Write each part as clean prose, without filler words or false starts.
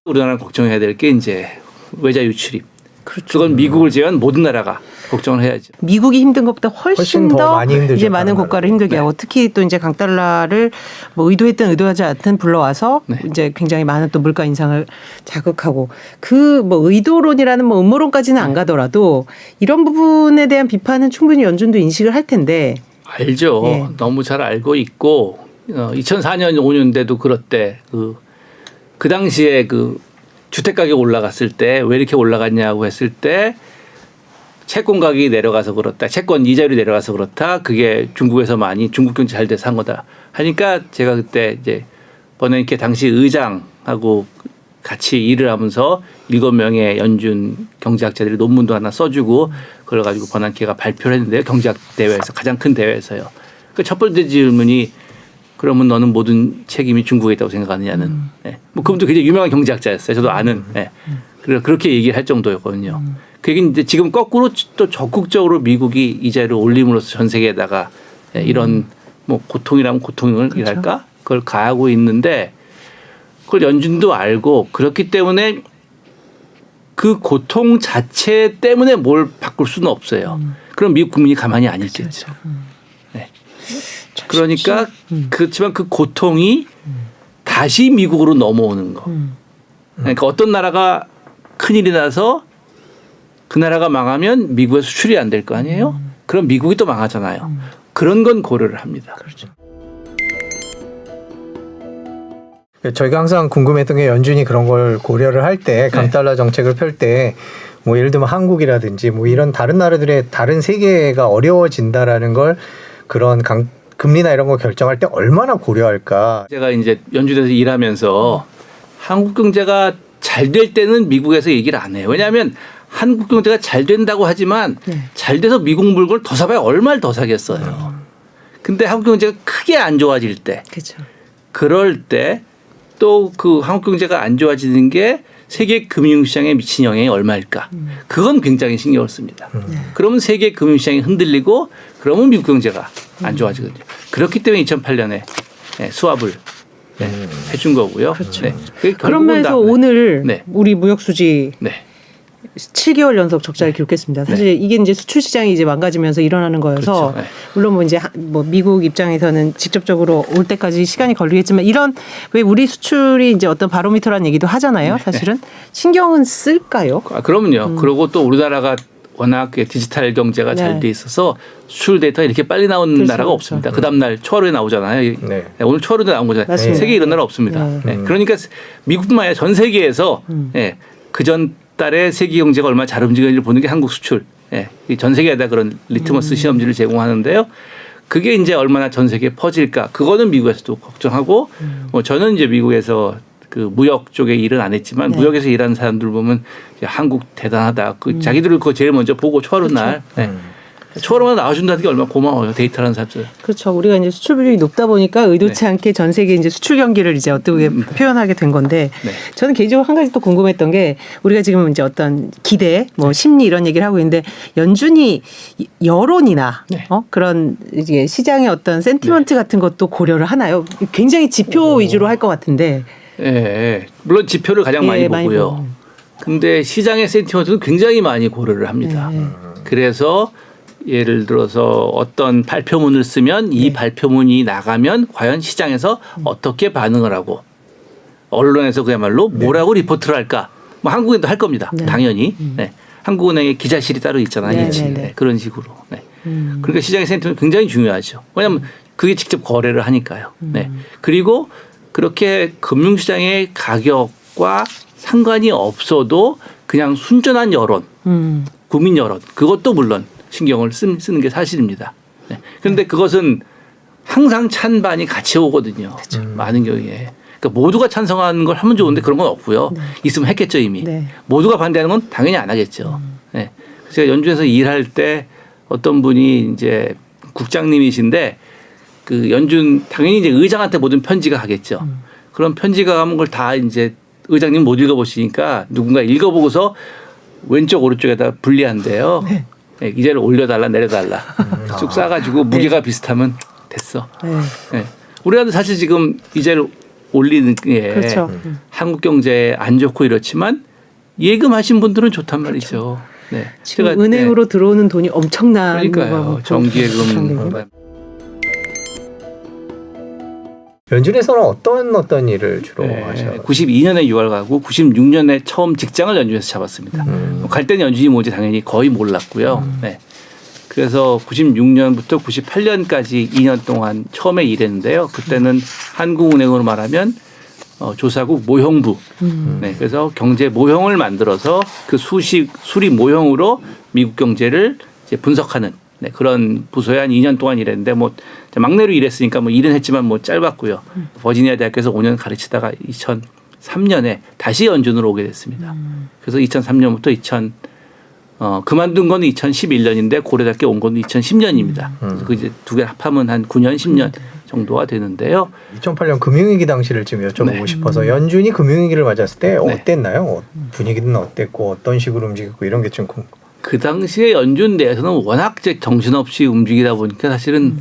우리나라는 걱정해야 될 게 이제 외자 유출입. 그렇죠. 그건 미국을 제외한 모든 나라가 걱정을 해야죠. 미국이 힘든 것보다 훨씬 더 많이 힘들죠. 이제 많은 국가를 힘들게 하고 특히 또 이제 강달러를 뭐 의도했든 의도하지 않든 불러와서 이제 굉장히 많은 또 물가 인상을 자극하고 그 뭐 의도론이라는 뭐 음모론까지는 안 가더라도 이런 부분에 대한 비판은 충분히 연준도 인식을 할 텐데. 알죠. 예. 너무 잘 알고 있고 2004년 5년대도 그렇대. 그 당시에 그 주택 가격 올라갔을 때 왜 이렇게 올라갔냐고 했을 때 채권 가격이 내려가서 그렇다. 채권 이자율이 내려가서 그렇다. 그게 중국에서 많이 중국 경제 잘 돼서 한 거다. 하니까 제가 그때 이제 버냉키 당시 의장하고 같이 일을 하면서 7명의 연준 경제학자들이 논문도 하나 써주고 그걸 가지고 버냉키가 발표를 했는데요. 경제학 대회에서 가장 큰 대회에서요. 그 첫 번째 질문이 그러면 너는 모든 책임이 중국에 있다고 생각하느냐는. 네. 뭐 그분도 굉장히 유명한 경제학자였어요. 저도 아는. 네. 그렇게 얘기를 할 정도였거든요. 그 얘기는 이제 지금 거꾸로 또 적극적으로 미국이 이자를 올림으로써 전 세계에다가 이런 뭐 고통이라면 고통이랄까 그걸 가하고 있는데 그걸 연준도 알고 그렇기 때문에 그 고통 자체 때문에 뭘 바꿀 수는 없어요. 그럼 미국 국민이 가만히 안 있겠죠. 네. 그러니까 그렇지만 그 고통이 다시 미국으로 넘어오는 거. 그러니까 어떤 나라가 큰일이 나서 그 나라가 망하면 미국에 수출이 안 될 거 아니에요? 그럼 미국이 또 망하잖아요. 그런 건 고려를 합니다. 그렇죠. 저희가 항상 궁금했던 게 연준이 그런 걸 고려를 할 때 강달러 정책을 펼 때 뭐 예를 들면 한국이라든지 뭐 이런 다른 나라들의 다른 세계가 어려워진다라는 걸 그런 금리나 이런 거 결정할 때 얼마나 고려할까? 제가 이제 연준에서 일하면서 한국 경제가 잘 될 때는 미국에서 얘기를 안 해요. 왜냐하면 한국 경제가 잘 된다고 하지만 잘 돼서 미국 물건을 더 사봐야 얼마를 더 사겠어요. 근데 한국 경제가 크게 안 좋아질 때 그렇죠. 그럴 때 또 그 한국 경제가 안 좋아지는 게 세계 금융시장에 미친 영향이 얼마일까? 그건 굉장히 신경을 씁니다. 그러면 세계 금융시장이 흔들리고 그러면 미국 경제가 안 좋아지거든요. 그렇기 때문에 2008년에 수합을 해준 거고요. 그렇죠. 네. 그런 면에서 오늘 네. 우리 무역 수지 7개월 연속 적자를 기록했습니다. 사실 이게 이제 수출 시장이 이제 망가지면서 일어나는 거여서 그렇죠. 물론 뭐 이제 뭐 미국 입장에서는 직접적으로 올 때까지 시간이 걸리겠지만 이런 왜 우리 수출이 이제 어떤 바로미터라는 얘기도 하잖아요. 사실은 신경은 쓸까요? 그러면요. 그리고 또 우리나라가 워낙 디지털 경제가 잘 돼 있어서 수출 데이터가 이렇게 빨리 나오는 그렇죠, 나라가 그렇죠. 없습니다. 그 다음날 초하루에 나오잖아요. 오늘 초하루에 나온 거잖아요. 맞습니다. 세계에 이런 나라 없습니다. 그러니까 미국뿐만 아니라 전 세계에서 그전 달에 세계 경제가 얼마나 잘 움직이는지를 보는 게 한국 수출. 전 세계에다 그런 리트머스 시험지를 제공하는데요. 그게 이제 얼마나 전 세계에 퍼질까. 그거는 미국에서도 걱정하고 저는 이제 미국에서 그 무역 쪽에 일은 안 했지만 무역에서 일하는 사람들 보면 한국 대단하다. 자기들을 그거 제일 먼저 보고 초하루 날. 초하루만 나와준다는 게 얼마나 고마워요. 데이터라는 사람들. 그렇죠. 우리가 이제 수출 비율이 높다 보니까 의도치 않게 전 세계 이제 수출 경기를 이제 어떻게 표현하게 된 건데 저는 개인적으로 한 가지 또 궁금했던 게 우리가 지금 이제 어떤 기대, 뭐 심리 이런 얘기를 하고 있는데 연준이 여론이나 그런 이제 시장의 어떤 센티먼트 같은 것도 고려를 하나요? 굉장히 지표 위주로 할 것 같은데. 물론 지표를 가장 많이 보고요. 근데 시장의 센티먼트는 굉장히 많이 고려를 합니다. 그래서 예를 들어서 어떤 발표문을 쓰면 이 발표문이 나가면 과연 시장에서 어떻게 반응을 하고 언론에서 그야말로 뭐라고 리포트를 할까? 뭐 한국은도 할 겁니다. 당연히. 한국은행의 기자실이 따로 있잖아요. 그런 식으로. 그러니까 시장의 센티먼트 굉장히 중요하죠. 왜냐하면 그게 직접 거래를 하니까요. 그리고 그렇게 금융시장의 가격과 상관이 없어도 그냥 순전한 여론, 국민 여론 그것도 물론 신경을 쓰는 게 사실입니다. 그런데 그것은 항상 찬반이 같이 오거든요. 많은 경우에. 그러니까 모두가 찬성하는 걸 하면 좋은데 그런 건 없고요. 있으면 했겠죠 이미. 모두가 반대하는 건 당연히 안 하겠죠. 그래서 제가 연준에서 일할 때 어떤 분이 이제 국장님이신데 그 연준 당연히 이제 의장한테 모든 편지가 가겠죠. 그런 편지가 가면 걸 다 이제 의장님 못 읽어보시니까 누군가 읽어보고서 왼쪽 오른쪽에다 분리한대요. 이자를 올려달라 내려달라 쭉 싸가지고 무게가 비슷하면 됐어. 우리나라도 사실 지금 이자를 올리는 게 그렇죠. 한국 경제에 안 좋고 이렇지만 예금하신 분들은 좋단 말이죠. 네. 지금 은행으로 들어오는 돈이 엄청난 그러니까요. 정기예금. 연준에서는 어떤 일을 주로 하셔요? 92년에 6월 가고 96년에 처음 직장을 연준에서 잡았습니다. 갈 때는 연준이 뭔지 당연히 거의 몰랐고요. 네. 그래서 96년부터 98년까지 2년 동안 처음에 일했는데요. 그때는 한국은행으로 말하면 조사국 모형부. 네. 그래서 경제 모형을 만들어서 그 수리 모형으로 미국 경제를 이제 분석하는 네, 그런 부서에 한 2년 동안 일했는데 뭐 막내로 일했으니까 뭐 일은 했지만 뭐 짧았고요. 버지니아 대학에서 5년 가르치다가 2003년에 다시 연준으로 오게 됐습니다. 그래서 2003년부터 그만둔 건 2011년인데 고려대학교 온 건 2010년입니다. 그 이제 두 개 합하면 한 9년, 10년 정도가 되는데요. 2008년 금융위기 당시를 좀 여쭤보고 싶어서 연준이 금융위기를 맞았을 때 어땠나요? 분위기는 어땠고 어떤 식으로 움직였고 이런 게 좀 그 당시에 연준 내에서는 워낙 이제 정신없이 움직이다 보니까 사실은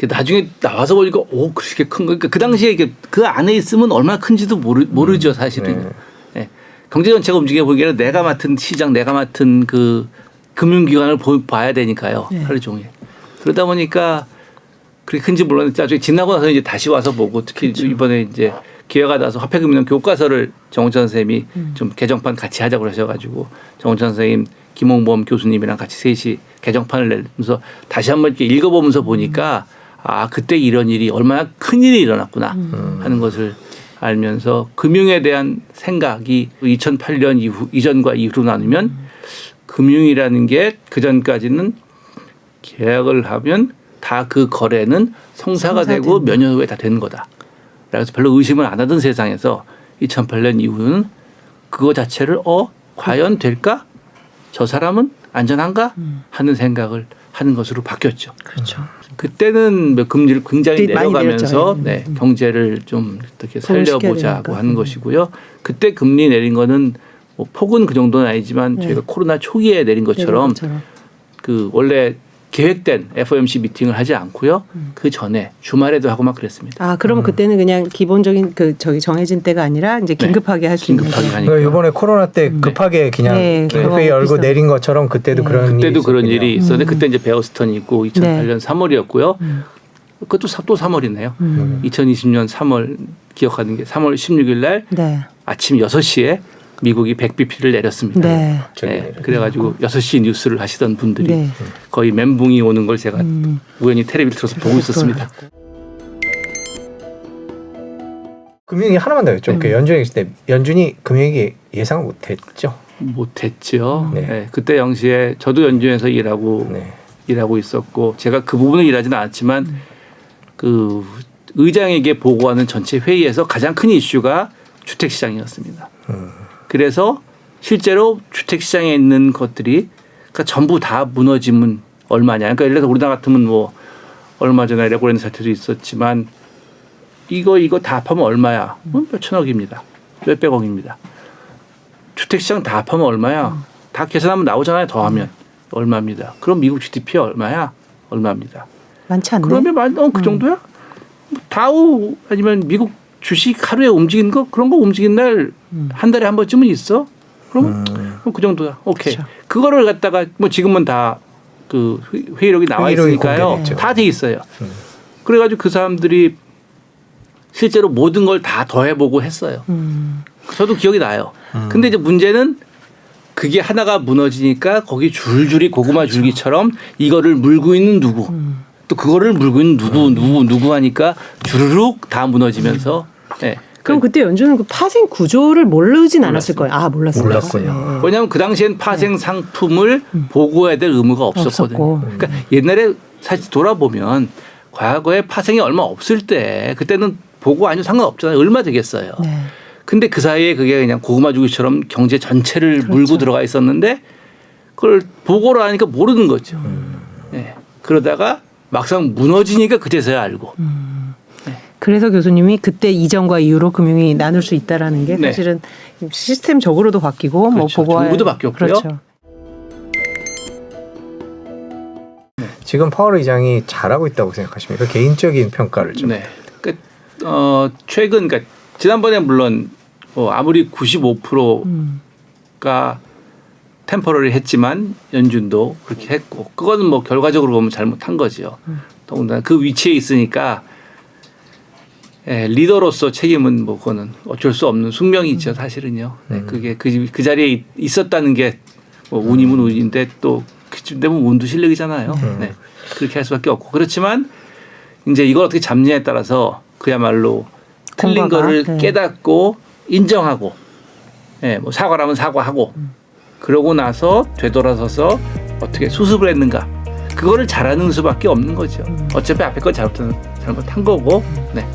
나중에 나와서 보니까 그렇게 큰 거. 그러니까 그 당시에 그 안에 있으면 얼마나 큰지도 모르죠 사실은. 네. 경제 전체가 움직여 보기에는 내가 맡은 시장, 내가 맡은 그 금융기관을 봐야 되니까요. 하루 종일. 그러다 보니까 그렇게 큰지 몰랐는데 나중에 지나고 나서 이제 다시 와서 보고 특히 이번에 이제 기회가 나서 화폐금융 교과서를 정원찬 선생님이 좀 개정판 같이 하자고 그러셔가지고 정원찬 선생님, 김홍범 교수님이랑 같이 셋이 개정판을 내면서 다시 한번 이렇게 읽어보면서 보니까 그때 이런 일이 얼마나 큰 일이 일어났구나 하는 것을 알면서 금융에 대한 생각이 2008년 이전과 이후로 나누면 금융이라는 게 그전까지는 계약을 하면 다 그 거래는 성사가 되고 몇 년 후에 다 되는 거다. 그래서 별로 의심을 안 하던 세상에서 2008년 이후는 그거 자체를 과연 될까? 저 사람은 안전한가? 하는 생각을 하는 것으로 바뀌었죠. 그렇죠. 그때는 금리를 굉장히 내려가면서 네. 경제를 좀 어떻게 살려보자고 하는 것이고요. 그때 금리 내린 거는 뭐 폭은 그 정도는 아니지만 저희가 코로나 초기에 내린 것처럼 그 원래 계획된 FOMC 미팅을 하지 않고요. 그 전에 주말에도 하고 막 그랬습니다. 그러면 그때는 그냥 기본적인 정해진 때가 아니라 이제 긴급하게 할 수 있는 거죠. 그러니까 이번에 코로나 때 급하게 그냥 회의 열고 내린 것처럼 그때도 그런 일이 있었는데 그때 이제 베어스턴이 있고 2008년 3월이었고요. 그것도 또 3월이네요. 2020년 3월 기억하는 게 3월 16일 날 아침 6시에 미국이 100bp를 내렸습니다. 그래가지고 6시 뉴스를 하시던 분들이 거의 멘붕이 오는 걸 제가 우연히 텔레비를 틀어서 보고 있었습니다. 금융위 하나만 더 여쭤볼게요. 연준에 있을 때 연준이 금융위기 예상을 못했죠? 못했죠. 네. 그때 당시에 저도 연준에서 일하고 있었고 제가 그 부분을 일하지는 않았지만 그 의장에게 보고하는 전체 회의에서 가장 큰 이슈가 주택시장이었습니다. 그래서 실제로 주택시장에 있는 것들이 그러니까 전부 다 무너지면 얼마냐. 그러니까 예를 들어서 우리나라 같으면 뭐 얼마 전에 레고랜드 사태도 있었지만 이거 다 합하면 얼마야? 몇천억입니다. 몇백억입니다. 주택시장 다 합하면 얼마야? 다 계산하면 나오잖아요. 더하면 얼마입니다. 그럼 미국 GDP 얼마야? 얼마입니다. 많지 않네. 그러면 그 정도야? 다우 아니면 미국 주식 하루에 움직이는 거 그런 거 움직이는 날 한 달에 한 번쯤은 있어. 그럼 그 정도야. 오케이. 그렇죠. 그거를 갖다가 뭐 지금은 다 그 회의록이 나와 있으니까요. 다 돼 있어요. 그래가지고 그 사람들이 실제로 모든 걸 다 더해보고 했어요. 저도 기억이 나요. 근데 이제 문제는 그게 하나가 무너지니까 거기 줄줄이 고구마 줄기처럼 이거를 물고 있는 누구 또 그거를 물고 있는 누구 하니까 주르륵 다 무너지면서 네. 그럼 그때 연준은 그 파생 구조를 모르진 않았을 거예요. 몰랐군요. 왜냐하면 그 당시엔 파생 상품을 보고해야 될 의무가 없었거든요. 그러니까 옛날에 사실 돌아보면 과거에 파생이 얼마 없을 때 그때는 보고 아니면 상관없잖아요. 얼마 되겠어요. 근데 그 사이에 그게 그냥 고구마 주기처럼 경제 전체를 물고 들어가 있었는데 그걸 보고를 하니까 모르는 거죠. 네. 그러다가 막상 무너지니까 그제서야 알고. 그래서 교수님이 그때 이전과 이후로 금융이 나눌 수 있다라는 게 사실은 시스템적으로도 바뀌고 뭐 보고할 정부도 바뀌었고요. 그렇죠. 지금 파월 의장이 잘하고 있다고 생각하십니까? 개인적인 평가를 좀. 그러니까 최근 그러니까 지난번에 물론 뭐 아무리 95%가 템퍼러리 했지만 연준도 그렇게 했고 그거는 뭐 결과적으로 보면 잘못한 거죠. 더군다나 그 위치에 있으니까 리더로서 책임은 뭐 그거는 어쩔 수 없는 숙명이죠 사실은요. 네, 그게 그 자리에 있었다는 게 뭐 운이면 운인데 또 그쯤 되면 운도 실력이잖아요. 네, 그렇게 할 수밖에 없고 그렇지만 이제 이걸 어떻게 잡느냐에 따라서 그야말로 틀린 공과가, 거를 네. 깨닫고 인정하고, 뭐 사과라면 사과하고, 그러고 나서 되돌아서서 어떻게 수습을 했는가, 그거를 잘하는 수밖에 없는 거죠. 어차피 앞에 건 잘못한 거고, 네.